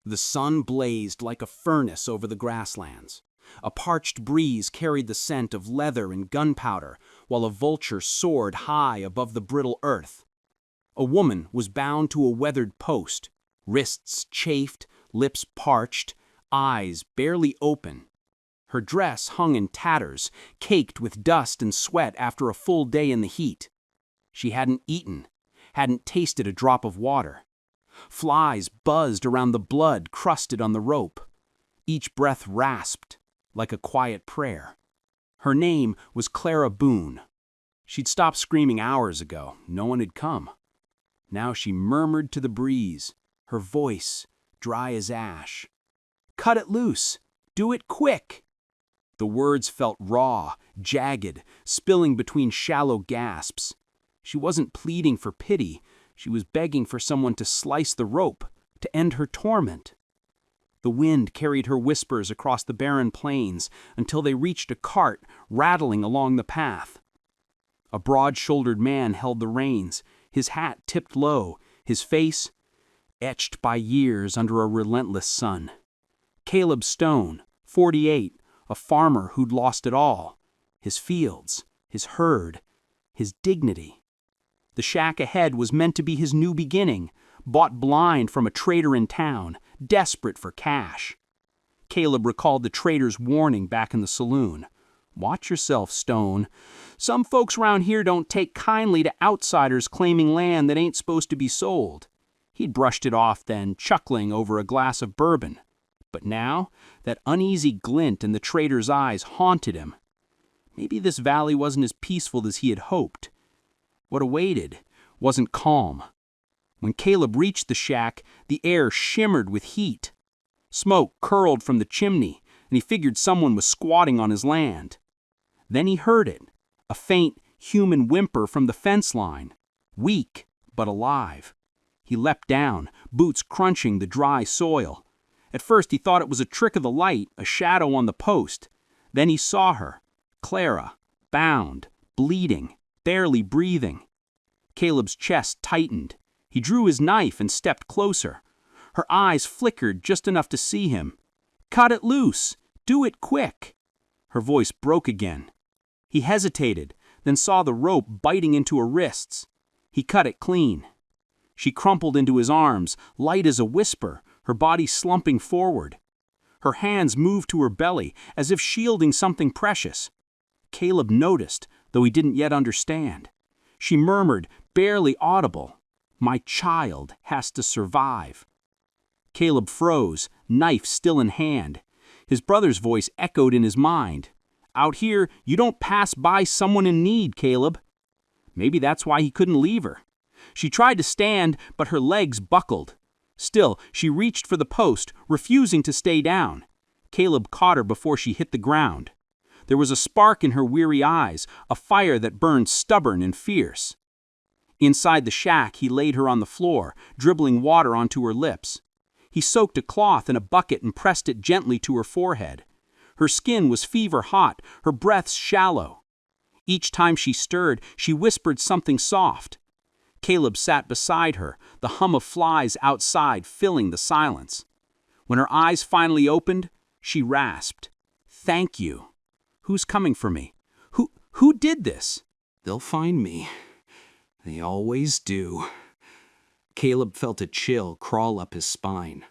The sun blazed like a furnace over the grasslands. A parched breeze carried the scent of leather and gunpowder, while a vulture soared high above the brittle earth. A woman was bound to a weathered post, wrists chafed, lips parched, eyes barely open. Her dress hung in tatters, caked with dust and sweat after a full day in the heat. She hadn't eaten, hadn't tasted a drop of water. Flies buzzed around the blood crusted on the rope. Each breath rasped, like a quiet prayer. Her name was Clara Boone. She'd stopped screaming hours ago. No one had come. Now she murmured to the breeze, her voice dry as ash. "Cut it loose! Do it quick!" The words felt raw, jagged, spilling between shallow gasps. She wasn't pleading for pity. She was begging for someone to slice the rope, to end her torment. The wind carried her whispers across the barren plains until they reached a cart rattling along the path. A broad-shouldered man held the reins, his hat tipped low, his face etched by years under a relentless sun. Caleb Stone, 48, a farmer who'd lost it all, his fields, his herd, his dignity. The shack ahead was meant to be his new beginning, bought blind from a trader in town, desperate for cash. Caleb recalled the trader's warning back in the saloon. "Watch yourself, Stone. Some folks round here don't take kindly to outsiders claiming land that ain't supposed to be sold." He'd brushed it off then, chuckling over a glass of bourbon. But now, that uneasy glint in the trader's eyes haunted him. Maybe this valley wasn't as peaceful as he had hoped. What awaited wasn't calm. When Caleb reached the shack, the air shimmered with heat. Smoke curled from the chimney, and he figured someone was squatting on his land. Then he heard it, a faint, human whimper from the fence line, weak but alive. He leapt down, boots crunching the dry soil. At first he thought it was a trick of the light, a shadow on the post. Then he saw her, Clara, bound, bleeding, barely breathing. Caleb's chest tightened. He drew his knife and stepped closer. Her eyes flickered just enough to see him. "Cut it loose! Do it quick!" Her voice broke again. He hesitated, then saw the rope biting into her wrists. He cut it clean. She crumpled into his arms, light as a whisper, her body slumping forward. Her hands moved to her belly, as if shielding something precious. Caleb noticed, though he didn't yet understand. She murmured, barely audible, "My child has to survive." Caleb froze, knife still in hand. His brother's voice echoed in his mind. "Out here, you don't pass by someone in need, Caleb." Maybe that's why he couldn't leave her. She tried to stand, but her legs buckled. Still, she reached for the post, refusing to stay down. Caleb caught her before she hit the ground. There was a spark in her weary eyes, a fire that burned stubborn and fierce. Inside the shack, he laid her on the floor, dribbling water onto her lips. He soaked a cloth in a bucket and pressed it gently to her forehead. Her skin was fever hot, her breaths shallow. Each time she stirred, she whispered something soft. Caleb sat beside her, the hum of flies outside filling the silence. When her eyes finally opened, she rasped, "Thank you. Who's coming for me? Who did this?" "They'll find me. They always do." Caleb felt a chill crawl up his spine.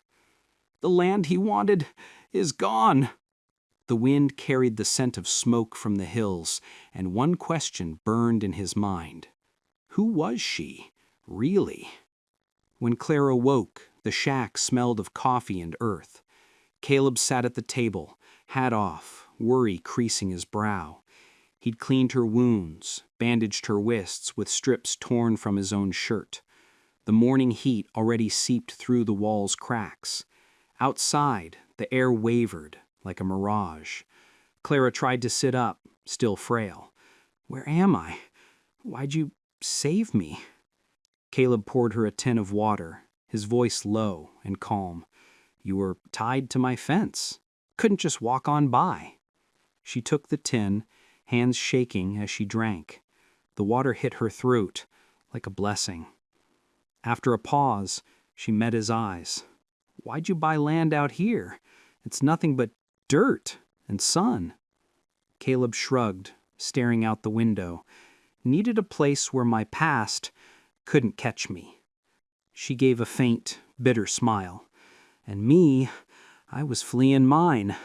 "The land he wanted is gone." The wind carried the scent of smoke from the hills, and one question burned in his mind. Who was she, really? When Clara woke, the shack smelled of coffee and earth. Caleb sat at the table, hat off, worry creasing his brow. He'd cleaned her wounds, bandaged her wrists with strips torn from his own shirt. The morning heat already seeped through the wall's cracks. Outside, the air wavered like a mirage. Clara tried to sit up, still frail. "Where am I? Why'd you save me?" Caleb poured her a tin of water, his voice low and calm. "You were tied to my fence. Couldn't just walk on by." She took the tin, hands shaking as she drank. The water hit her throat like a blessing. After a pause, she met his eyes. Why'd you buy land out here? It's nothing but dirt and sun." Caleb shrugged, staring out the window. "Needed a place where my past couldn't catch me." She gave a faint, bitter smile. "And me, I was fleeing mine."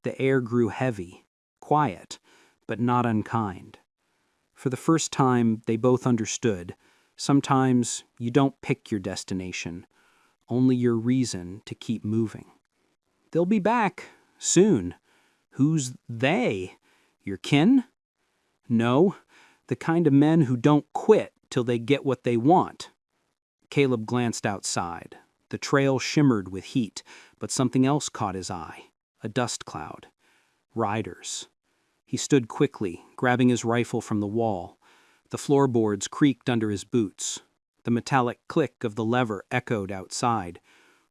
The air grew heavy, quiet, but not unkind. For the first time, they both understood. Sometimes you don't pick your destination, only your reason to keep moving. "They'll be back, soon." "Who's they? Your kin?" "No, the kind of men who don't quit till they get what they want." Caleb glanced outside. The trail shimmered with heat, but something else caught his eye, a dust cloud. Riders. He stood quickly, grabbing his rifle from the wall. The floorboards creaked under his boots. The metallic click of the lever echoed outside.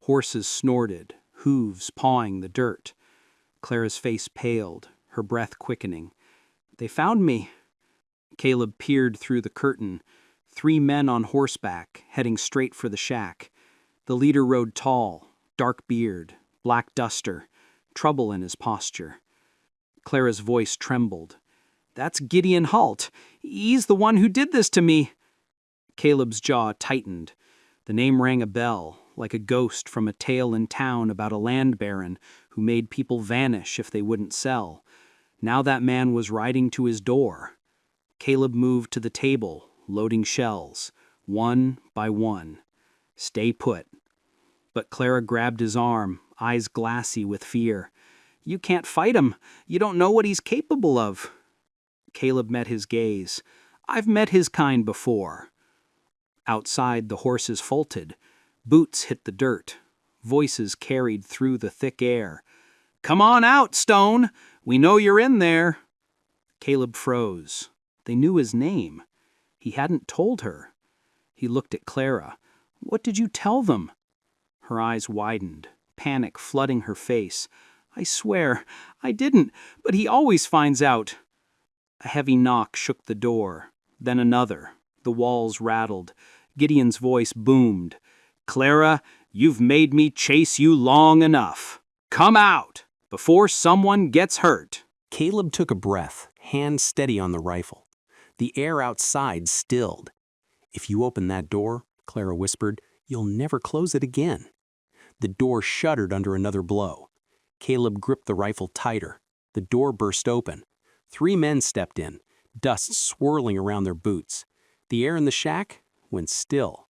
Horses snorted, hooves pawing the dirt. Clara's face paled, her breath quickening. "They found me." Caleb peered through the curtain. 3 men on horseback, heading straight for the shack. The leader rode tall, dark beard, black duster, trouble in his posture. Clara's voice trembled. "That's Gideon Halt. He's the one who did this to me." Caleb's jaw tightened. The name rang a bell, like a ghost from a tale in town about a land baron who made people vanish if they wouldn't sell. Now that man was riding to his door. Caleb moved to the table, loading shells, one by one. "Stay put." But Clara grabbed his arm, eyes glassy with fear. "You can't fight him. You don't know what he's capable of." Caleb met his gaze. "I've met his kind before." Outside, the horses faltered. Boots hit the dirt. Voices carried through the thick air. "Come on out, Stone! We know you're in there." Caleb froze. They knew his name. He hadn't told her. He looked at Clara. "What did you tell them?" Her eyes widened, panic flooding her face. "I swear, I didn't, but he always finds out." A heavy knock shook the door, then another. The walls rattled. Gideon's voice boomed. "Clara, you've made me chase you long enough. Come out, before someone gets hurt." Caleb took a breath, hand steady on the rifle. The air outside stilled. "If you open that door," Clara whispered, "you'll never close it again." The door shuddered under another blow. Caleb gripped the rifle tighter. The door burst open. 3 men stepped in, dust swirling around their boots. The air in the shack went still.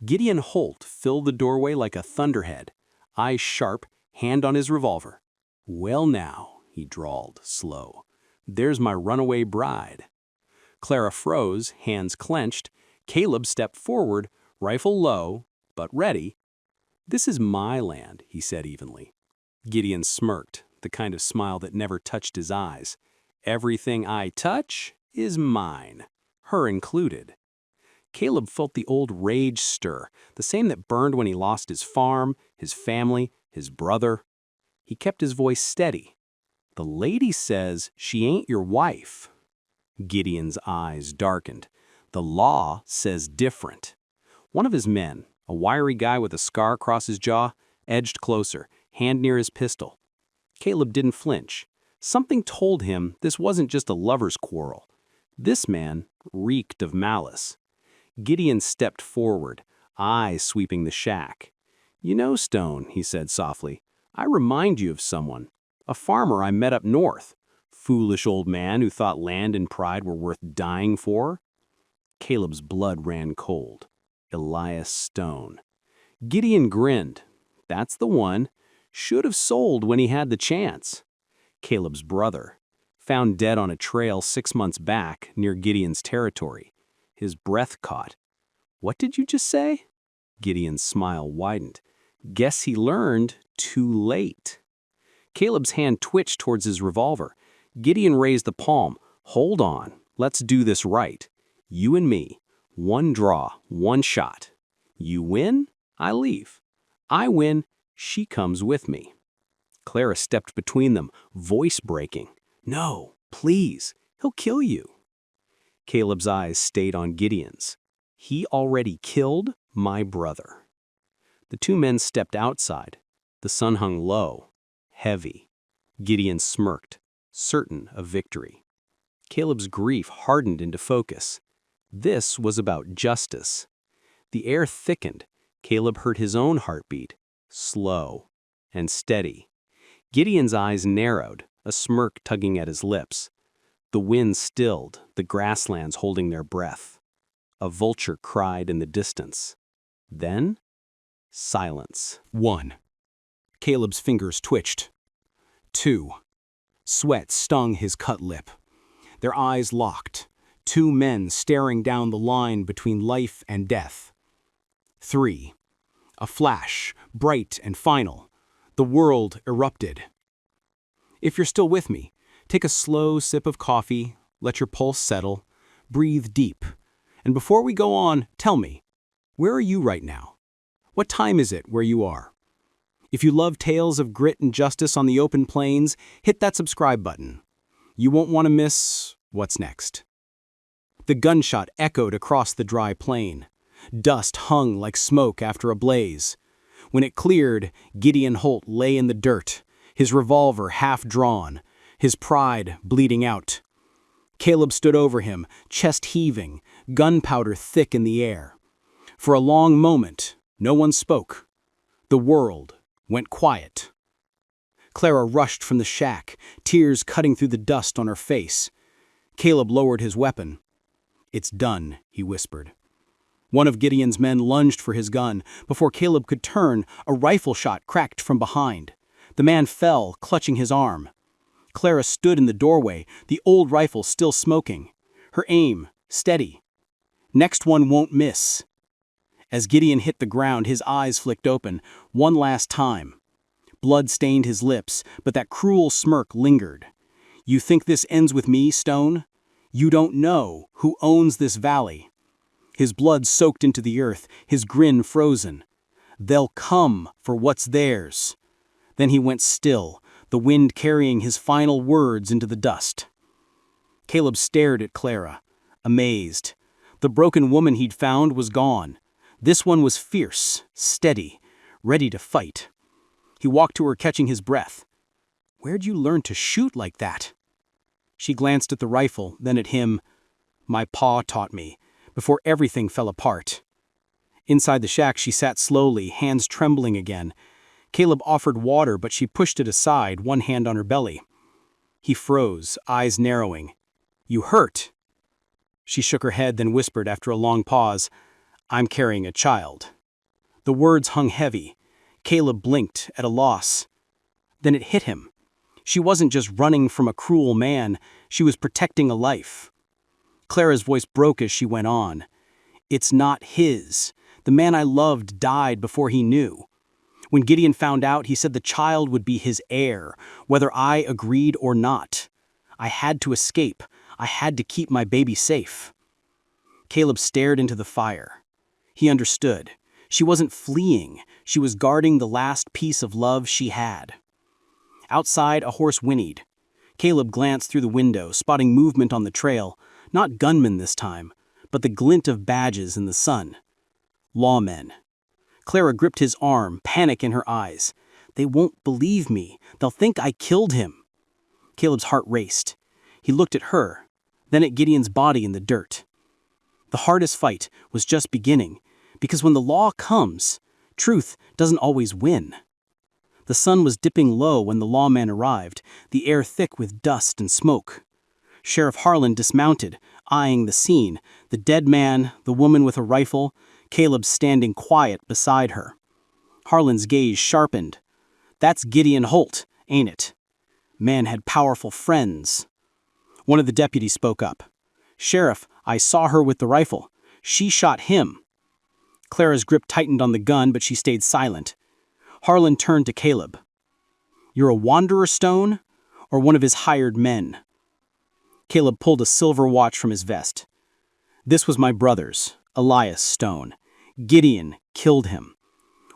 Gideon Holt filled the doorway like a thunderhead, eyes sharp, hand on his revolver. "Well now," he drawled, slow, "there's my runaway bride." Clara froze, hands clenched. Caleb stepped forward, rifle low, but ready. "This is my land," he said evenly. Gideon smirked, the kind of smile that never touched his eyes. "Everything I touch is mine, her included." Caleb felt the old rage stir, the same that burned when he lost his farm, his family, his brother. He kept his voice steady. "The lady says she ain't your wife." Gideon's eyes darkened. "The law says different." One of his men, a wiry guy with a scar across his jaw, edged closer, hand near his pistol. Caleb didn't flinch. Something told him this wasn't just a lover's quarrel. This man reeked of malice. Gideon stepped forward, eyes sweeping the shack. "You know, Stone," he said softly, "I remind you of someone. A farmer I met up north. Foolish old man who thought land and pride were worth dying for." Caleb's blood ran cold. Elias Stone. Gideon grinned. "That's the one. Should have sold when he had the chance." Caleb's brother. Found dead on a trail 6 months back near Gideon's territory. His breath caught. "What did you just say?" Gideon's smile widened. "Guess he learned too late." Caleb's hand twitched towards his revolver. Gideon raised the palm. "Hold on. Let's do this right. You and me. One draw, one shot. You win, I leave. I win, she comes with me." Clara stepped between them, voice breaking. "No, please. He'll kill you." Caleb's eyes stayed on Gideon's. "He already killed my brother." The two men stepped outside. The sun hung low, heavy. Gideon smirked, certain of victory. Caleb's grief hardened into focus. This was about justice. The air thickened. Caleb heard his own heartbeat, slow and steady. Gideon's eyes narrowed, a smirk tugging at his lips. The wind stilled, the grasslands holding their breath. A vulture cried in the distance. Then, silence. 1. Caleb's fingers twitched. 2. Sweat stung his cut lip. Their eyes locked, two men staring down the line between life and death. 3. A flash, bright and final. The world erupted. If you're still with me, take a slow sip of coffee, let your pulse settle, breathe deep. And before we go on, tell me, where are you right now? What time is it where you are? If you love tales of grit and justice on the open plains, hit that subscribe button. You won't want to miss what's next. The gunshot echoed across the dry plain. Dust hung like smoke after a blaze. When it cleared, Gideon Holt lay in the dirt, his revolver half drawn, his pride bleeding out. Caleb stood over him, chest heaving, gunpowder thick in the air. For a long moment, no one spoke. The world went quiet. Clara rushed from the shack, tears cutting through the dust on her face. Caleb lowered his weapon. "It's done," he whispered. One of Gideon's men lunged for his gun. Before Caleb could turn, a rifle shot cracked from behind. The man fell, clutching his arm. Clara stood in the doorway, the old rifle still smoking. Her aim steady. Next one won't miss. As Gideon hit the ground, his eyes flicked open, one last time. Blood stained his lips, but that cruel smirk lingered. "You think this ends with me, Stone? You don't know who owns this valley." His blood soaked into the earth, his grin frozen. "They'll come for what's theirs." Then he went still, the wind carrying his final words into the dust. Caleb stared at Clara, amazed. The broken woman he'd found was gone. This one was fierce, steady, ready to fight. He walked to her, catching his breath. "Where'd you learn to shoot like that?" She glanced at the rifle, then at him. "My pa taught me, before everything fell apart." Inside the shack, she sat slowly, hands trembling again. Caleb offered water, but she pushed it aside, one hand on her belly. He froze, eyes narrowing. "You hurt?" She shook her head, then whispered after a long pause, "I'm carrying a child." The words hung heavy. Caleb blinked, at a loss. Then it hit him. She wasn't just running from a cruel man, she was protecting a life. Clara's voice broke as she went on. "It's not his. The man I loved died before he knew. When Gideon found out, he said the child would be his heir, whether I agreed or not. I had to escape. I had to keep my baby safe." Caleb stared into the fire. He understood. She wasn't fleeing. She was guarding the last piece of love she had. Outside, a horse whinnied. Caleb glanced through the window, spotting movement on the trail. Not gunmen this time, but the glint of badges in the sun. Lawmen. Clara gripped his arm, panic in her eyes. "They won't believe me. They'll think I killed him." Caleb's heart raced. He looked at her, then at Gideon's body in the dirt. The hardest fight was just beginning, because when the law comes, truth doesn't always win. The sun was dipping low when the lawman arrived, the air thick with dust and smoke. Sheriff Harlan dismounted, eyeing the scene, the dead man, the woman with a rifle, Caleb standing quiet beside her. Harlan's gaze sharpened. "That's Gideon Holt, ain't it? Man had powerful friends." One of the deputies spoke up. "Sheriff, I saw her with the rifle. She shot him." Clara's grip tightened on the gun, but she stayed silent. Harlan turned to Caleb. "You're a wanderer, Stone, or one of his hired men?" Caleb pulled a silver watch from his vest. "This was my brother's, Elias Stone. Gideon killed him.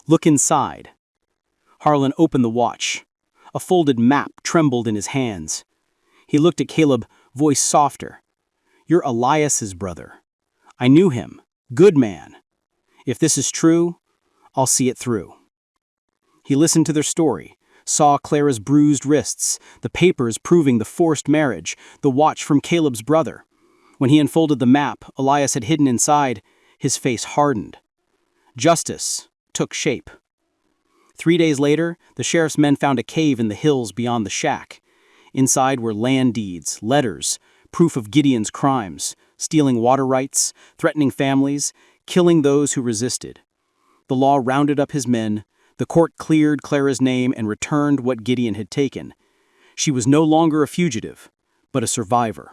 Look inside." Harlan opened the watch. A folded map trembled in his hands. He looked at Caleb, voice softer. "You're Elias's brother. I knew him. Good man. If this is true, I'll see it through. He listened to their story, saw Clara's bruised wrists, the papers proving the forced marriage, the watch from Caleb's brother. When he unfolded the map Elias had hidden inside, his face hardened. Justice took shape. 3 days later, the sheriff's men found a cave in the hills beyond the shack. Inside were land deeds, letters, proof of Gideon's crimes, stealing water rights, threatening families, killing those who resisted. The law rounded up his men, the court cleared Clara's name and returned what Gideon had taken. She was no longer a fugitive, but a survivor.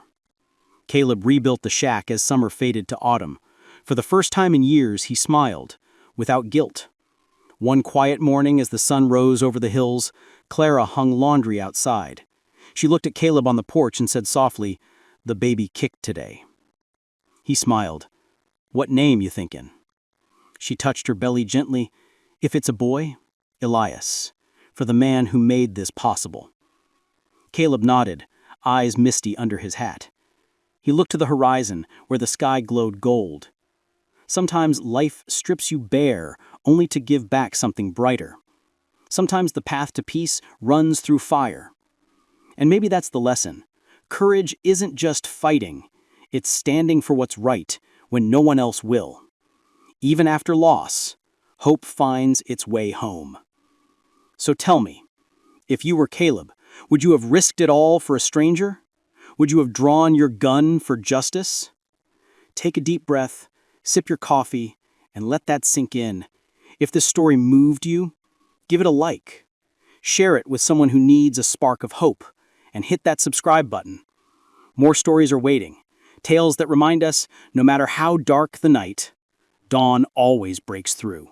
Caleb rebuilt the shack as summer faded to autumn. For the first time in years, he smiled, without guilt. One quiet morning as the sun rose over the hills, Clara hung laundry outside. She looked at Caleb on the porch and said softly, "The baby kicked today." He smiled. "What name you thinkin'?" She touched her belly gently. "If it's a boy, Elias, for the man who made this possible." Caleb nodded, eyes misty under his hat. He looked to the horizon, where the sky glowed gold. Sometimes life strips you bare, only to give back something brighter. Sometimes the path to peace runs through fire. And maybe that's the lesson. Courage isn't just fighting. It's standing for what's right when no one else will. Even after loss, hope finds its way home. So tell me, if you were Caleb, would you have risked it all for a stranger? Would you have drawn your gun for justice? Take a deep breath, sip your coffee, and let that sink in. If this story moved you, give it a like. Share it with someone who needs a spark of hope, and hit that subscribe button. More stories are waiting. Tales that remind us, no matter how dark the night, dawn always breaks through.